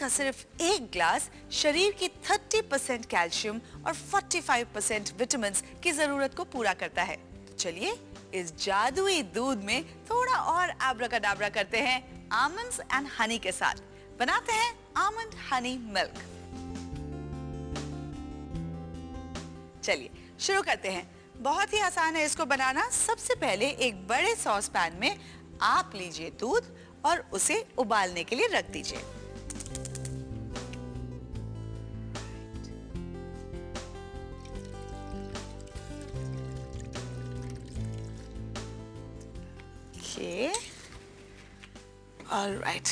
का सिर्फ एक ग्लास शरीर की 30% कैल्शियम और 45% विटामिन की जरूरत को पूरा करता है। तो चलिए इस जादुई दूध में थोड़ा और आब्राकाडाब्रा करते हैं आमंड्स एंड हनी के साथ। बनाते हैं आमंड हनी मिल्क। चलिए शुरू करते हैं। बहुत ही आसान है इसको बनाना। सबसे पहले एक बड़े सॉस पैन में आप लीजिए दूध और उसे उबालने के लिए रख दीजिए। ऑलराइट,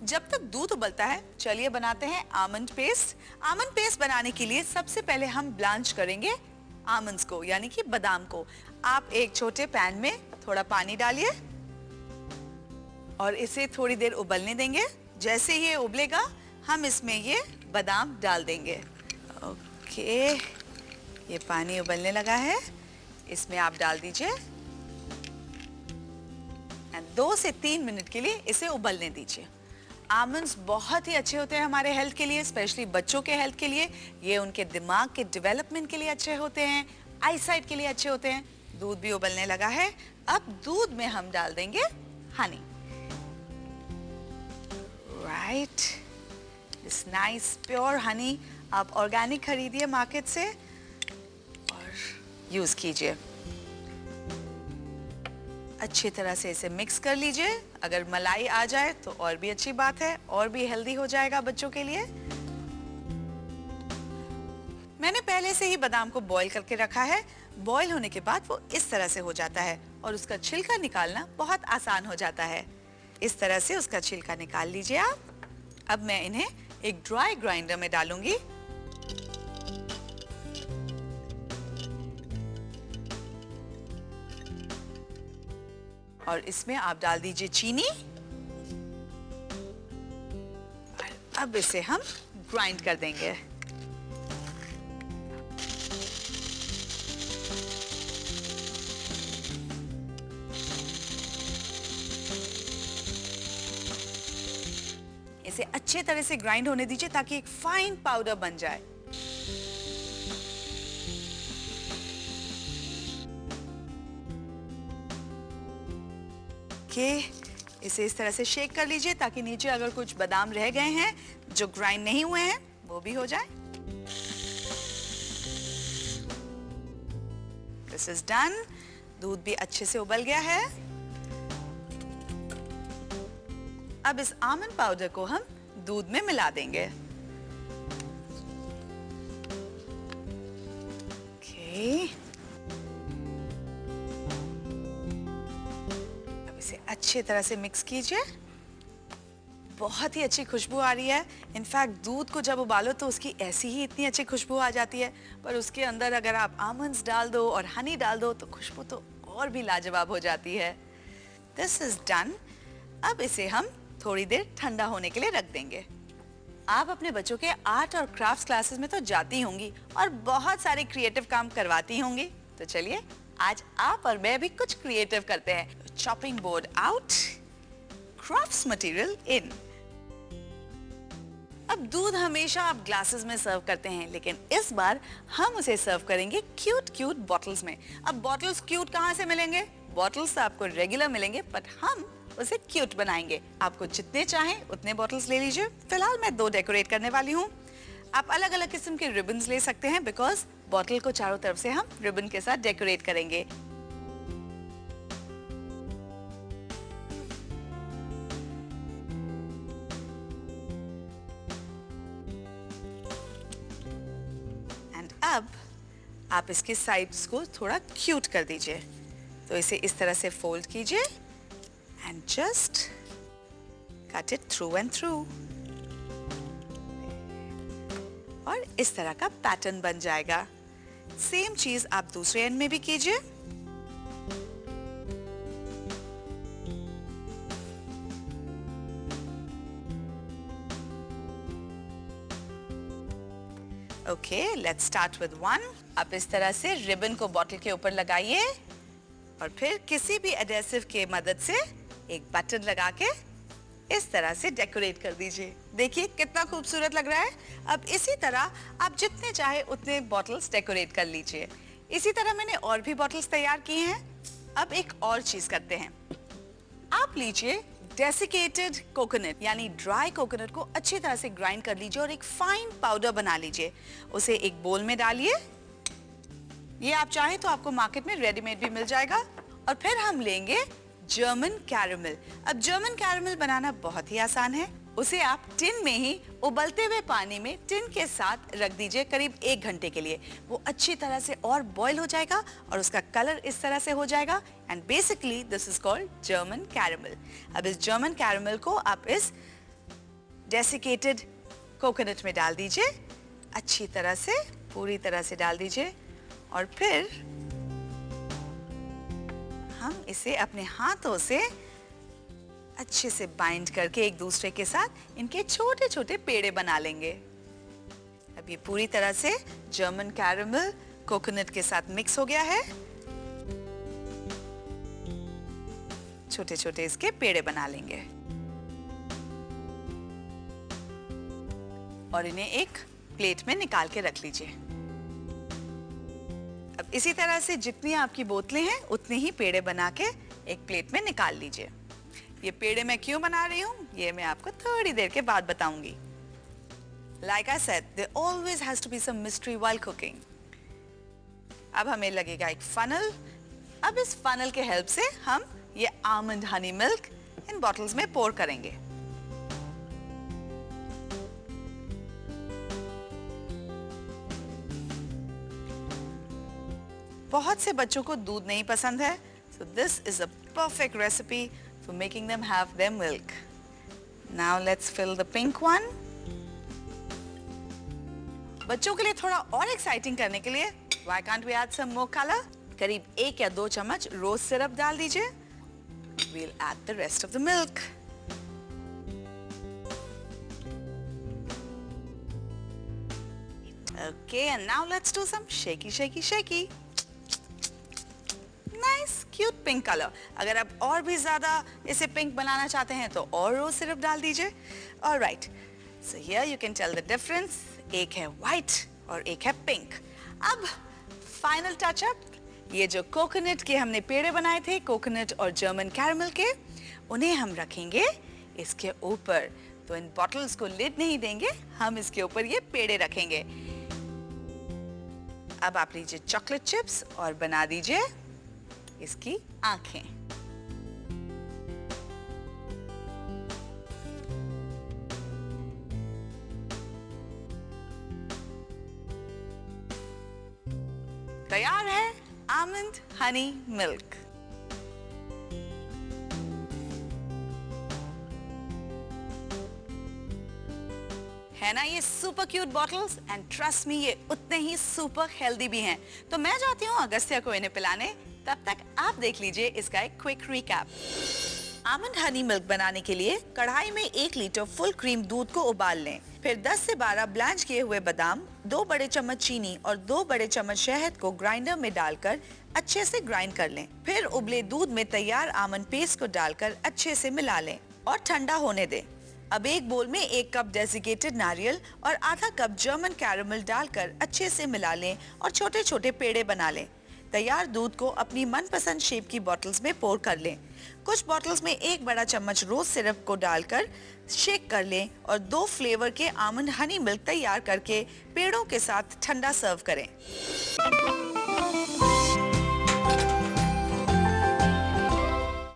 जब तक दूध उबलता है चलिए बनाते हैं आमंड पेस्ट। आमंड पेस्ट बनाने के लिए सबसे पहले हम ब्लांच करेंगे आमंड्स को, यानी कि बादाम को। आप एक छोटे पैन में थोड़ा पानी डालिए और इसे थोड़ी देर उबलने देंगे। जैसे ये उबलेगा हम इसमें ये बादाम डाल देंगे। ओके, ये पानी उबलने लगा है, इसमें आप डाल दीजिए। 2 से 3 मिनट के लिए इसे उबलने दीजिए। आमंड्स बहुत ही अच्छे होते हैं हमारे हेल्थ के लिए, स्पेशली बच्चों के हेल्थ के लिए। ये उनके दिमाग के डेवलपमेंट के लिए अच्छे होते हैं, आईसाइट के लिए अच्छे होते हैं। दूध भी उबलने लगा है। अब दूध में हम डाल देंगे Honey. Right, this nice pure Honey आप ऑर्गेनिक खरीदिए मार्केट से और यूज कीजिए। अच्छी तरह से इसे मिक्स कर लीजिए। अगर मलाई आ जाए तो और भी अच्छी बात है, और भी हेल्दी हो जाएगा बच्चों के लिए। मैंने पहले से ही बादाम को बॉईल करके रखा है। बॉईल होने के बाद वो इस तरह से हो जाता है और उसका छिलका निकालना बहुत आसान हो जाता है। इस तरह से उसका छिलका निकाल लीजिए आप। अब मैं इन्हें एक ड्राई ग्राइंडर में डालूंगी। और इसमें आप डाल दीजिए चीनी। और अब इसे हम ग्राइंड कर देंगे। इसे अच्छे तरह से ग्राइंड होने दीजिए ताकि एक फाइन पाउडर बन जाए। इसे इस तरह से शेक कर लीजिए ताकि नीचे अगर कुछ बादाम रह गए हैं जो ग्राइंड नहीं हुए हैं वो भी हो जाए। This is done. दूध भी अच्छे से उबल गया है। अब इस आमंड पाउडर को हम दूध में मिला देंगे। अच्छी तरह से मिक्स कीजिए। बहुत ही अच्छी खुशबू आ रही है। इनफैक्ट दूध को जब उबालो तो उसकी ऐसी ही इतनी अच्छी खुशबू आ जाती है, पर उसके अंदर अगर आप आमंड्स डाल दो और हनी डाल दो तो खुशबू तो और भी लाजवाब हो जाती है। This is done. अब इसे हम थोड़ी देर ठंडा होने के लिए रख देंगे। आप अपने बच्चों के आर्ट और क्राफ्ट क्लासेस में तो जाती होंगी और बहुत सारे क्रिएटिव काम करवाती होंगी। तो चलिए आज आप और मैं भी कुछ क्रिएटिव करते हैं। Chopping board out, crafts material in. अब दूध हमेशा आप ग्लासेस में सर्व करते हैं, लेकिन इस बार हम उसे सर्व करेंगे क्यूट क्यूट बॉटल्स में। अब बॉटल्स क्यूट कहाँ से मिलेंगे? बॉटल्स आपको रेगुलर मिलेंगे, बट हम उसे क्यूट बनाएंगे। आपको जितने चाहें उतने बॉटल्स ले लीजिए। फिलहाल मैं 2 डेकोरेट करने वाली हूँ। आप अलग अलग किस्म के रिबन्स ले सकते हैं, बिकॉज बॉटल को चारों तरफ से हम रिबन के साथ डेकोरेट करेंगे। एंड अब आप इसके साइड्स को थोड़ा क्यूट कर दीजिए। तो इसे इस तरह से फोल्ड कीजिए and just cut it through and through. और इस तरह का पैटर्न बन जाएगा। सेम चीज आप दूसरे एंड में भी कीजिए। Okay, let's start with 1। आप इस तरह से रिबन को बॉटल के ऊपर लगाइए और फिर किसी भी एडेसिव के मदद से एक बटन लगा के इस तरह से डेकोरेट कर दीजिए। देखिए कितना खूबसूरत लग रहा है। अब इसी तरह आप जितने चाहे उतने बॉटल्स डेकोरेट कर लीजिए। इसी तरह मैंने और भी बॉटल्स तैयार किए हैं। अब एक और चीज करते हैं। आप लीजिए डेसिकेटेड कोकोनट यानी ड्राई कोकोनट को अच्छी तरह से ग्राइंड कर लीजिए और एक फाइन पाउडर बना लीजिए। उसे एक बोल में डालिए। ये आप चाहे तो आपको मार्केट में रेडीमेड भी मिल जाएगा। और फिर हम लेंगे जर्मन कैरेमल। अब जर्मन कैरेमल बनाना बहुत ही आसान है। उसे आप टिन में ही उबलते हुए पानी में टिन के साथ रख दीजिए करीब 1 घंटे के लिए। वो अच्छी तरह से और बॉईल हो जाएगा और उसका कलर इस तरह से हो जाएगा and basically this is called German caramel. अब इस जर्मन कैरेमल को आप इस डेसिकेटेड कोकोनट में डाल दीजिए। अच्छी तरह से पूरी तरह से डाल दीजिए और फिर हम इसे अपने हाथों से अच्छे से बाइंड करके एक दूसरे के साथ इनके छोटे छोटे पेड़े बना लेंगे। अब ये पूरी तरह से जर्मन कैरेमल कोकोनट के साथ मिक्स हो गया है। छोटे छोटे इसके पेड़े बना लेंगे और इन्हें एक प्लेट में निकाल के रख लीजिए। अब इसी तरह से जितनी आपकी बोतलें हैं उतने ही पेड़े बना के एक प्लेट में निकाल लीजिए। ये पेड़े मैं क्यों बना रही हूँ ये मैं आपको थोड़ी देर के बाद बताऊंगी। Like I said, there always has to be some mystery while cooking. अब हमें लगेगा एक फनल। अब इस फनल के हेल्प से हम ये almond Honey milk in bottles में पोर करेंगे। बहुत से बच्चों को दूध नहीं पसंद है, so this is a perfect recipe for making them have their milk. Now let's fill the pink one. बच्चों के लिए थोड़ा और एक्साइटिंग करने के लिए why can't we add some more color? करीब 1 या 2 चम्मच रोज सिरप डाल दीजिए। We'll add the rest of the milk. Okay, and now let's do some shaky, shaky, shaky. Nice, cute pink color. अगर आप और भी ज्यादा इसे पिंक बनाना चाहते हैं तो और रोज सिरप डाल दीजिए। All right, so here you can tell the difference. एक है white और एक है pink. अब final touch up. ये जो कोकोनट के हमने पेड़े बनाए थे, कोकोनट और जर्मन कैरेमल के, उन्हें हम रखेंगे इसके ऊपर। तो इन बॉटल्स को लिड नहीं देंगे, हम इसके ऊपर ये पेड़े रखेंगे। अब आप लीजिए चॉकलेट चिप्स और बना दीजिए इसकी आंखें। तैयार है आमंड हनी मिल्क। है ना ये super cute bottles and trust me ये उतने ही सुपर हेल्दी भी हैं। तो मैं जाती हूँ अगस्त्या को इन्हें पिलाने, तब तक आप देख लीजिए इसका एक quick recap. Almond Honey milk बनाने के लिए कढ़ाई में 1 लीटर फुल क्रीम दूध को उबाल लें। फिर 10 से 12 ब्लांच किए हुए बादाम, 2 बड़े चम्मच चीनी और 2 बड़े चम्मच शहद को ग्राइंडर में डालकर अच्छे से ग्राइंड कर लें। फिर उबले दूध में तैयार आमंड पेस्ट को डालकर अच्छे से मिला लें और ठंडा होने दें। अब एक बोल में 1 कप डेसिकेटेड नारियल और आधा कप जर्मन कैरेमल डालकर अच्छे से मिला लें और छोटे छोटे पेड़े बना लें। तैयार दूध को अपनी मनपसंद शेप की बॉटल्स में पोर कर लें। कुछ बॉटल्स में 1 बड़ा चम्मच रोज सिरप को डालकर शेक कर लें और 2 फ्लेवर के आमंड हनी मिल्क तैयार करके पेड़ों के साथ ठंडा सर्व करें।